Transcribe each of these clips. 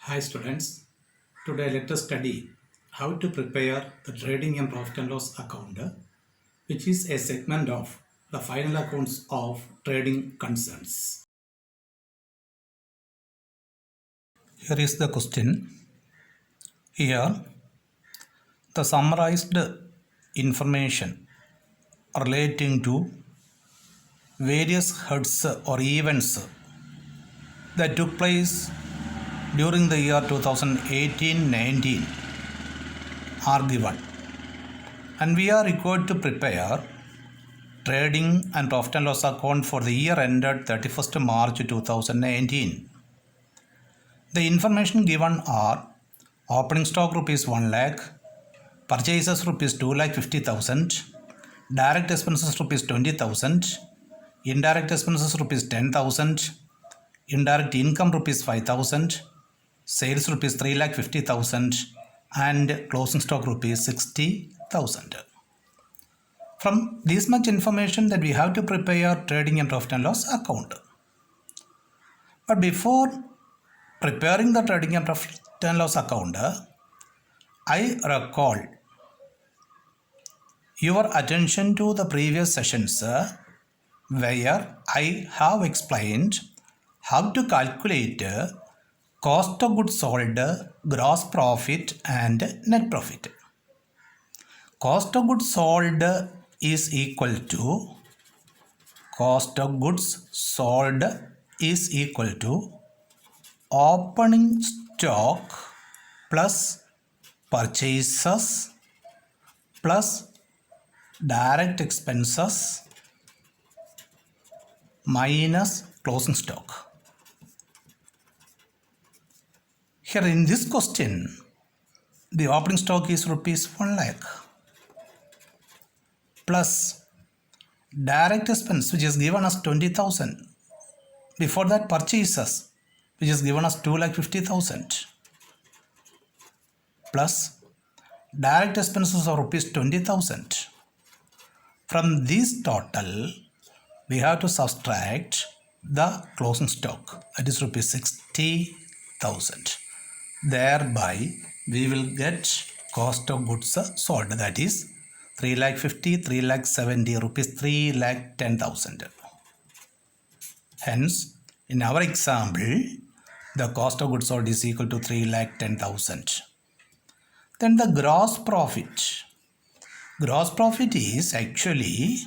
Hi students, today let us study how to prepare the trading and profit and loss account, which is a segment of the final accounts of trading concerns. Here is the question. Here the summarized information relating to various heads or events that took place during the year 2018-19 are given, and we are required to prepare trading and profit and loss account for the year ended 31st March 2019. The information given are opening stock rupees 1 lakh, purchases rupees 2 lakh 50,000, direct expenses rupees 20,000, indirect expenses rupees 10,000, indirect income rupees 5,000, sales rupees 3 lakh 50,000, and closing stock rupees 60,000. From this much information that we have to prepare trading and profit and loss account. But before preparing the trading and profit and loss account, I recall your attention to the previous sessions where I have explained how to calculate cost of goods sold, gross profit and net profit. Cost of goods sold is equal to opening stock plus purchases plus direct expenses minus closing stock. Here in this question, the opening stock is rupees 1 lakh plus direct expense, which is given as 20,000. Before that, purchases, which is given as 2 lakh 50,000 plus direct expenses of rupees 20,000. From this total, we have to subtract the closing stock, that is rupees 60,000. Thereby, we will get cost of goods sold, that is 3 lakh 50, 3 lakh 70, rupees 3 lakh 10,000. Hence, in our example, the cost of goods sold is equal to 3 lakh 10,000. Then the gross profit. Gross profit is actually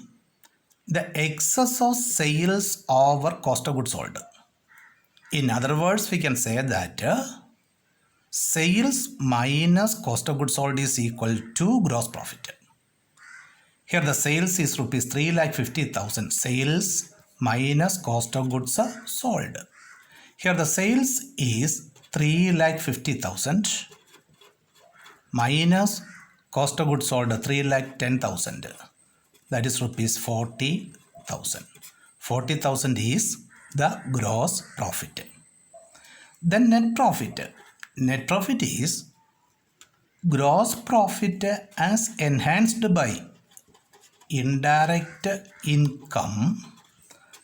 the excess of sales over cost of goods sold. In other words, we can say that sales minus cost of goods sold is equal to gross profit. Here the sales is rupees 3 lakh 50,000. Sales minus cost of goods sold. Here the sales is 3 lakh 50,000 minus cost of goods sold 3 lakh 10,000. That is rupees 40,000. 40,000 is the gross profit. Then net profit. Net profit is gross profit as enhanced by indirect income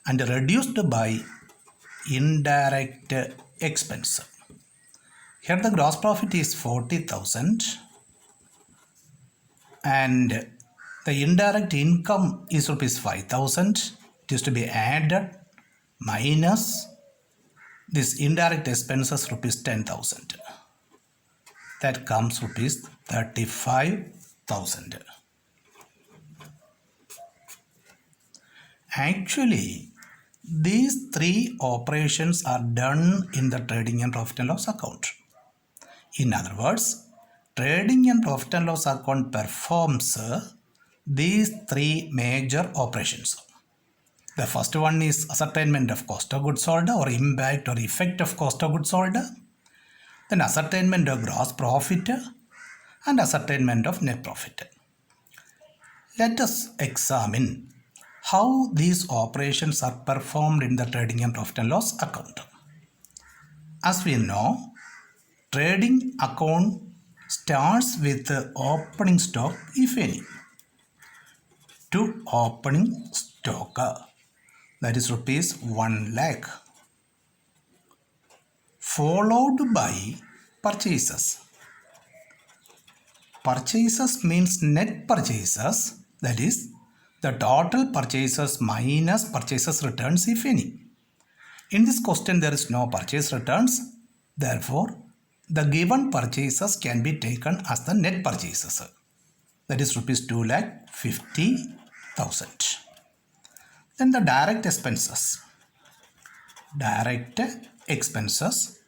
and reduced by indirect expense. Here the gross profit is 40,000 and the indirect income is rupees 5,000. It is to be added minus this indirect expenses rupees 10,000. That comes rupees 35,000. Actually, these three operations are done in the trading and profit and loss account. In other words, trading and profit and loss account performs these three major operations. The first one is ascertainment of cost of goods sold or impact or effect of cost of goods sold, then ascertainment of gross profit and ascertainment of net profit. Let us examine how these operations are performed in the trading and profit and loss account. As we know, trading account starts with the opening stock, if any, to opening stock, that is rupees 1 lakh, followed by purchases. Purchases means net purchases, that is the total purchases minus purchases returns if any. In this question there is no purchase returns, therefore the given purchases can be taken as the net purchases, that is rupees 2,50,000. Then the direct expenses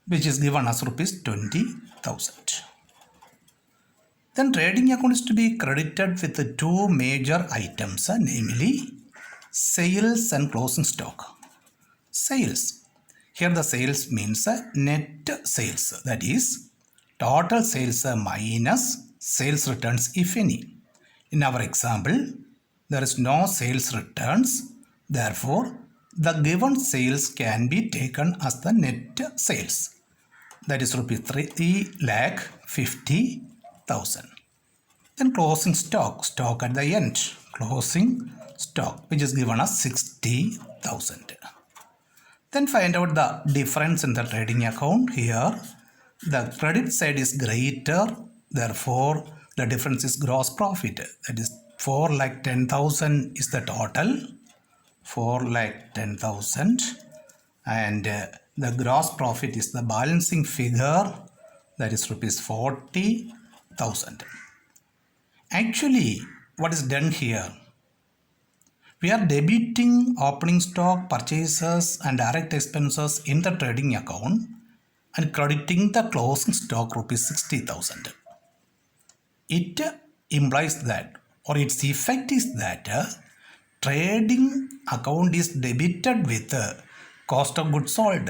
which is given as rupees 20,000. Then trading account is to be credited with the two major items, namely sales and closing stock. Sales. Here the sales means net sales, that is total sales minus sales returns if any. In our example, there is no sales returns, therefore the given sales can be taken as the net sales, that is rupees 3,50,000. Then closing stock at the end, closing stock which is given as 60,000. Then find out the difference in the trading account. Here the credit side is greater, therefore the difference is gross profit, that is 4,10,000 is the total, 4,10,000, and the gross profit is the balancing figure, that is rupees 40,000. Actually, what is done here? We are debiting opening stock, purchases and direct expenses in the trading account and crediting the closing stock rupees 60,000. It implies that, or its effect is that trading account is debited with cost of goods sold.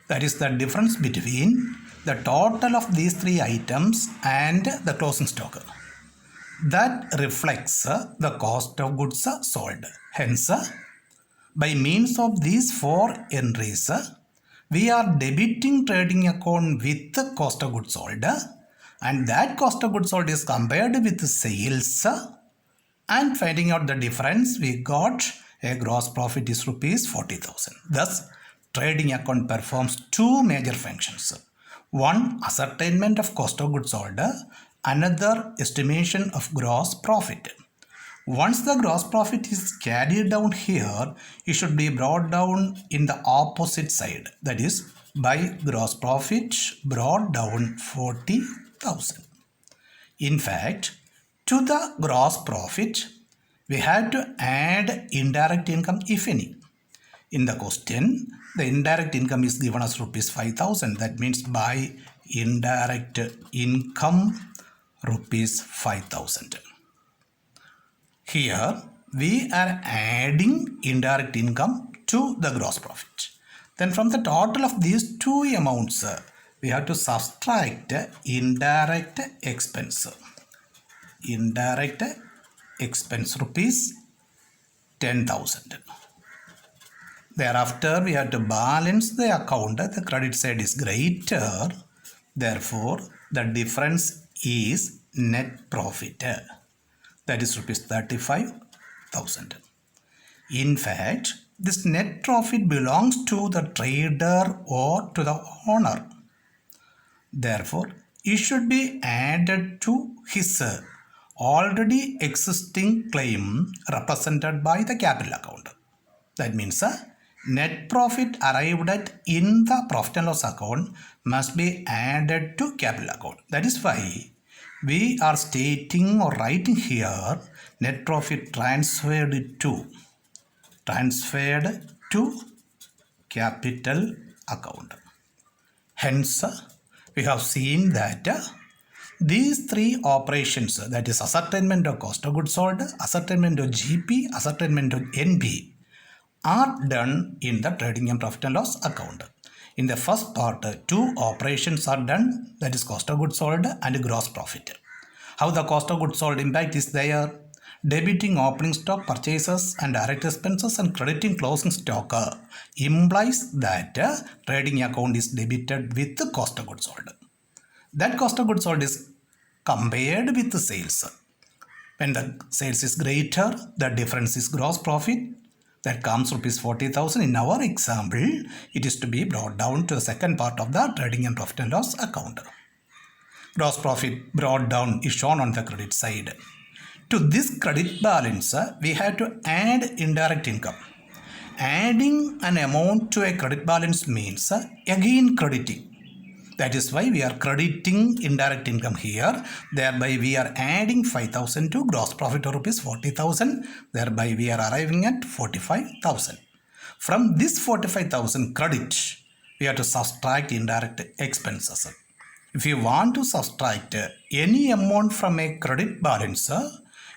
That is the difference between the total of these three items and the closing stock. That reflects the cost of goods sold. Hence, by means of these four entries, we are debiting trading account with the cost of goods sold, and that cost of goods sold is compared with sales, and finding out the difference, we got a gross profit is rupees 40,000. Thus, trading account performs two major functions. One, ascertainment of cost of goods sold, another, estimation of gross profit. Once the gross profit is carried down here, it should be brought down in the opposite side, that is by gross profit brought down 40,000. In fact, to the gross profit, we have to add indirect income if any. In the question, the indirect income is given as rupees 5,000. That means by indirect income rupees 5,000. Here we are adding indirect income to the gross profit. Then from the total of these two amounts, we have to subtract indirect expense. Indirect expense rupees 10,000. Thereafter, we have to balance the account. The credit side is greater. Therefore, the difference is net profit. That is rupees 35,000. In fact, this net profit belongs to the trader or to the owner. Therefore, it should be added to his already existing claim represented by the capital account. That means net profit arrived at in the profit and loss account must be added to capital account. That is why we are stating or writing here net profit transferred to capital account. Hence, we have seen that these three operations, that is ascertainment of cost of goods sold, ascertainment of GP, ascertainment of NP, are done in the trading and profit and loss account. In the first part, two operations are done, that is cost of goods sold and gross profit. How the cost of goods sold impact is there? Debiting opening stock, purchases and direct expenses and crediting closing stock implies that trading account is debited with the cost of goods sold. That cost of goods sold is compared with the sales. When the sales is greater, the difference is gross profit. that comes rupees 40,000. In our example, it is to be brought down to the second part of the trading and profit and loss account. Gross profit brought down is shown on the credit side. To this credit balance, we have to add indirect income. Adding an amount to a credit balance means again crediting. That is why we are crediting indirect income here. Thereby we are adding 5,000 to gross profit of rupees 40,000. Thereby we are arriving at 45,000. From this 45,000 credit, we have to subtract indirect expenses. If you want to subtract any amount from a credit balance,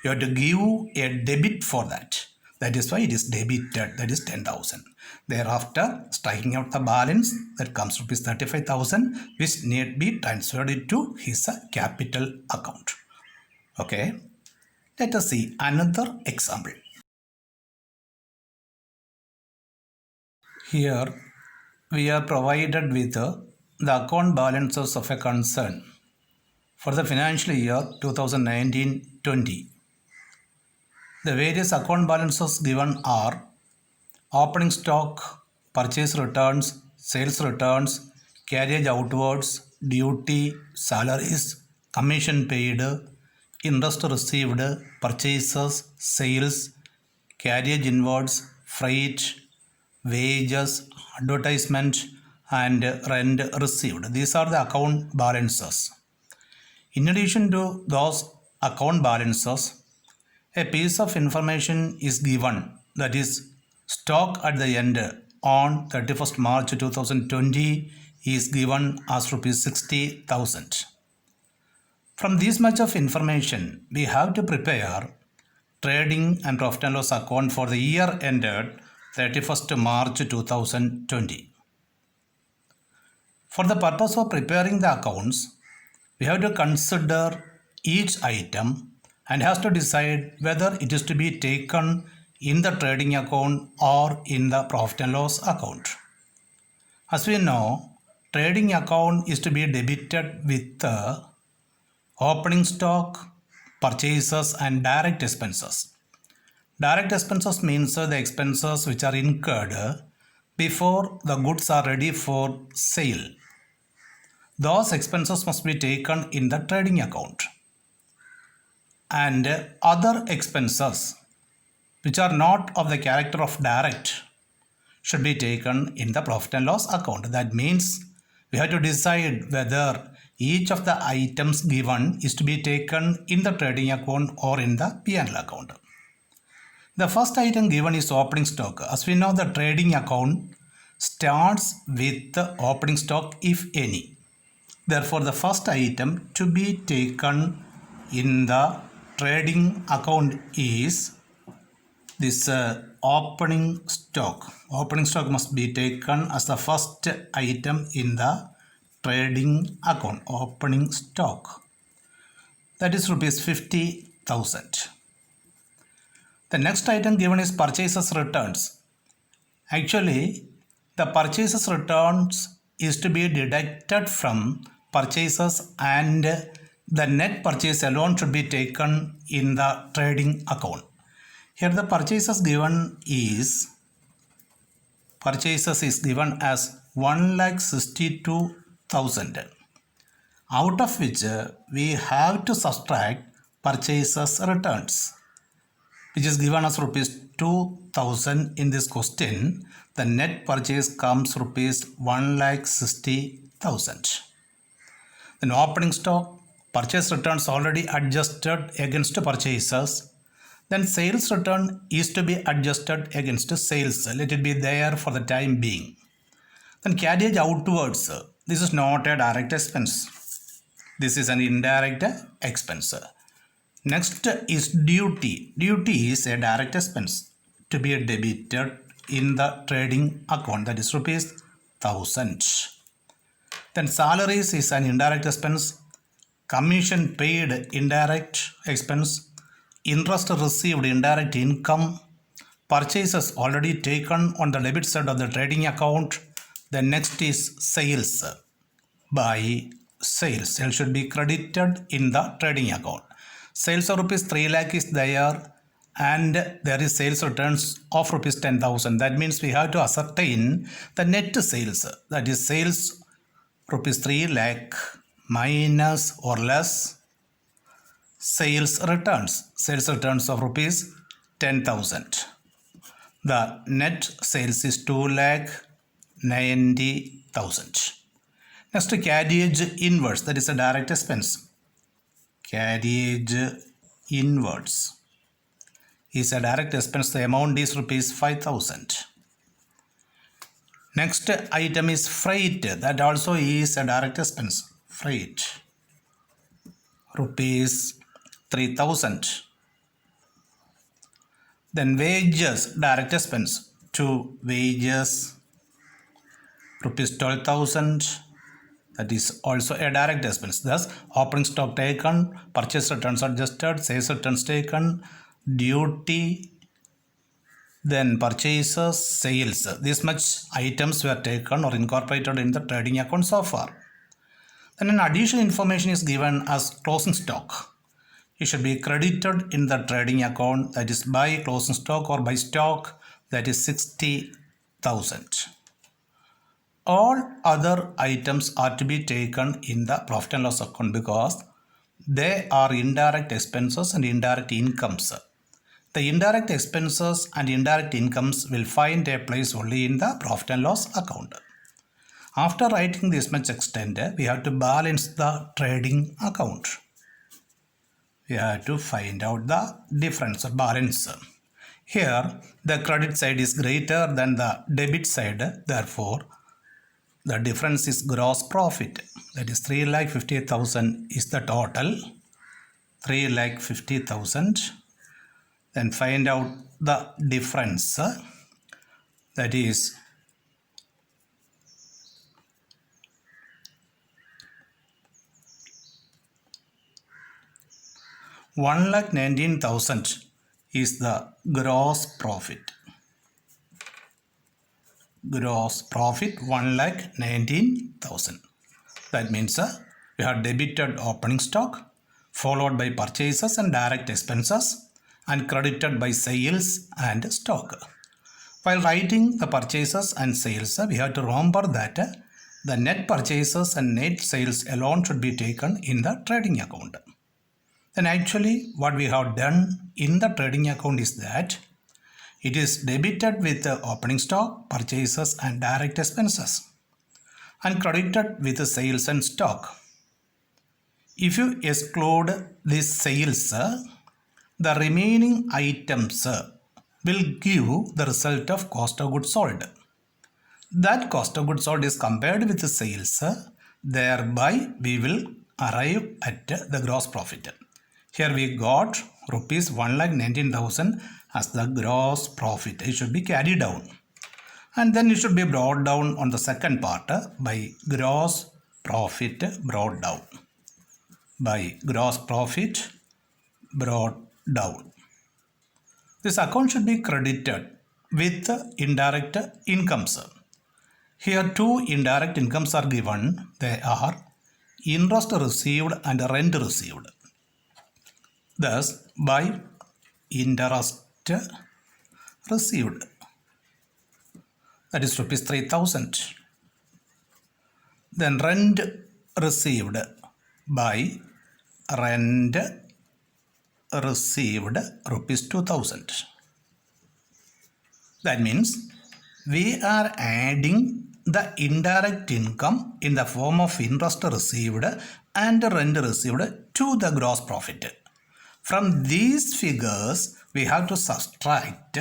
you have to give a debit for that. That is why it is debited, that is 10,000. Thereafter, striking out the balance, that comes rupees 35,000, which need be transferred to his capital account. Okay, let us see another example. Here, we are provided with the account balances of a concern for the financial year 2019-20. The various account balances given are opening stock, purchase returns, sales returns, carriage outwards, duty, salaries, commission paid, interest received, purchases, sales, carriage inwards, freight, wages, advertisement, and rent received. These are the account balances. In addition to those account balances, a piece of information is given, that is, stock at the end on 31st March 2020 is given as rupees 60,000. From this much of information, we have to prepare trading and profit and loss account for the year ended 31st March 2020. For the purpose of preparing the accounts, we have to consider each item and has to decide whether it is to be taken in the trading account or in the profit and loss account. As we know, trading account is to be debited with opening stock, purchases and direct expenses. Direct expenses means the expenses which are incurred before the goods are ready for sale. Those expenses must be taken in the trading account. And other expenses which are not of the character of direct should be taken in the profit and loss account. That means we have to decide whether each of the items given is to be taken in the trading account or in the P&L account. The first item given is opening stock. As we know, the trading account starts with the opening stock if any. Therefore, the first item to be taken in the trading account is this opening stock. Opening stock must be taken as the first item in the trading account. Opening stock, that is rupees 50,000. The next item given is purchases returns. Actually, the purchases returns is to be deducted from purchases and the net purchase alone should be taken in the trading account. Here the purchases is given as 1,62,000, out of which we have to subtract purchases returns, which is given as rupees 2,000 in this question. The net purchase comes rupees 1,60,000. Then opening stock, purchase returns already adjusted against purchases. Then sales return is to be adjusted against sales. Let it be there for the time being. Then carriage outwards. This is not a direct expense. This is an indirect expense. Next is duty. Duty is a direct expense to be debited in the trading account. That is rupees 1,000. Then salaries is an indirect expense. Commission paid, indirect expense. Interest received, indirect income. Purchases already taken on the debit side of the trading account. The next is sales. By sales, sales should be credited in the trading account. Sales of rupees 3 lakh is there and there is sales returns of rupees 10,000. That means we have to ascertain the net sales. That is sales rupees 3 lakh minus or less sales returns. Sales returns of rupees 10,000. The net sales is 2 lakh 90,000. Next, carriage inwards, that is a direct expense. Carriage inwards is a direct expense. The amount is rupees 5,000. Next item is freight. That also is a direct expense. Freight, rupees 3,000. Then wages, direct expense. To wages, rupees 12,000. That is also a direct expense. Thus, opening stock taken, purchase returns adjusted, sales returns taken, duty, then purchases, sales. This much items were taken or incorporated in the trading account so far. Then an additional information is given as closing stock. It should be credited in the trading account, that is by closing stock or by stock, that is 60,000. All other items are to be taken in the profit and loss account because they are indirect expenses and indirect incomes. The indirect expenses and indirect incomes will find a place only in the profit and loss account. After writing this much extent, we have to balance the trading account. We have to find out the difference or balance. Here, the credit side is greater than the debit side. Therefore, the difference is gross profit. That is 3,58,000 is the total. 3,50,000. Then find out the difference. That is 1,19,000 is the gross profit. Gross profit 1,19,000. That means we have debited opening stock, followed by purchases and direct expenses, and credited by sales and stock. While writing the purchases and sales, we have to remember that the net purchases and net sales alone should be taken in the trading account. Then actually what we have done in the trading account is that it is debited with the opening stock, purchases and direct expenses, and credited with the sales and stock. If you exclude these sales, the remaining items will give the result of cost of goods sold. That cost of goods sold is compared with the sales, thereby we will arrive at the gross profit. Here we got rupees 1,19,000 as the gross profit. It should be carried down. And then it should be brought down on the second part by gross profit brought down. By gross profit brought down. This account should be credited with indirect incomes. Here two indirect incomes are given. They are interest received and rent received. Thus, by interest received, that is rupees 3,000. Then rent received, by rent received rupees 2,000. That means we are adding the indirect income in the form of interest received and rent received to the gross profit. From these figures, we have to subtract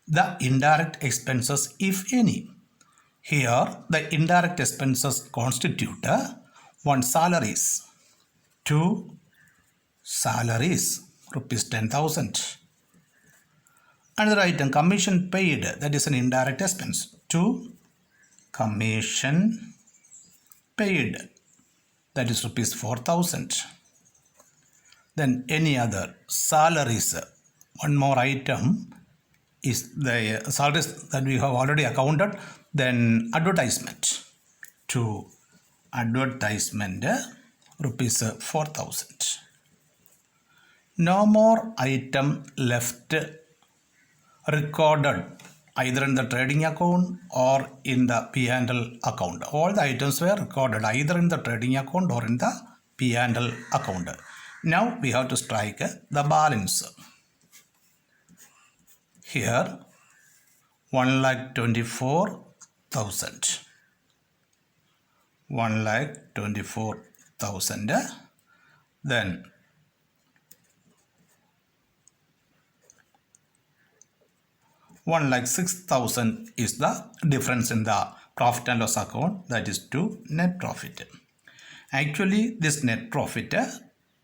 the indirect expenses, if any. Here, the indirect expenses constitute 1. Salaries, 2. Salaries, rupees 10,000. Another item, commission paid, that is an indirect expense. 2. Commission paid, that is rupees 4,000. Then any other salaries. One more item is the salaries that we have already accounted. Then advertisement. To advertisement rupees 4,000. no more item left recorded either in the trading account or in the P&L account. All the items were recorded either in the trading account or in the P&L account. Now we have to strike the balance. Here 1,24,000. 1,24,000. Then 1,06,000 is the difference in the profit and loss account, that is to net profit. Actually, this net profit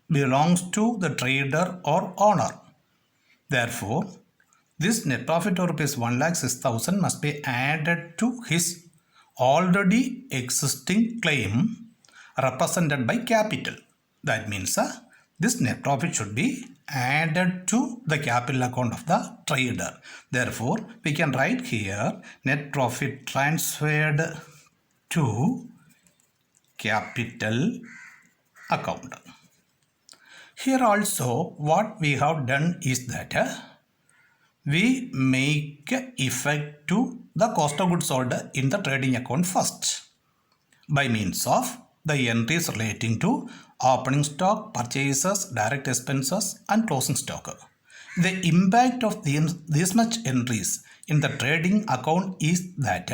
belongs to the trader or owner. Therefore, this net profit of rupees 1,06,000 must be added to his already existing claim represented by capital. That means this net profit should be added to the capital account of the trader. Therefore, we can write here net profit transferred to capital account. Here also what we have done is that we make effect to the cost of goods sold in the trading account first by means of the entries relating to opening stock, purchases, direct expenses and closing stock. The impact of these much entries in the trading account is that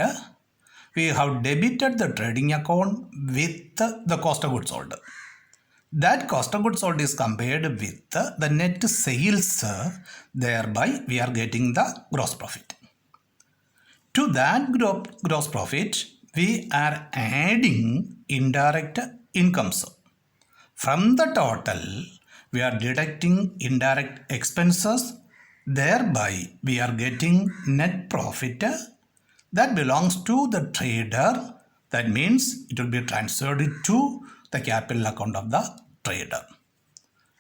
we have debited the trading account with the cost of goods sold. That cost of goods sold is compared with the net sales, thereby we are getting the gross profit. To that gross profit, we are adding indirect incomes. From the total, we are deducting indirect expenses, thereby we are getting net profit that belongs to the trader. That means it will be transferred to the capital account of the trader.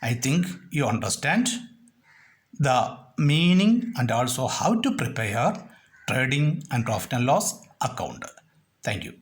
I think you understand the meaning and also how to prepare trading and profit and loss account. Thank you.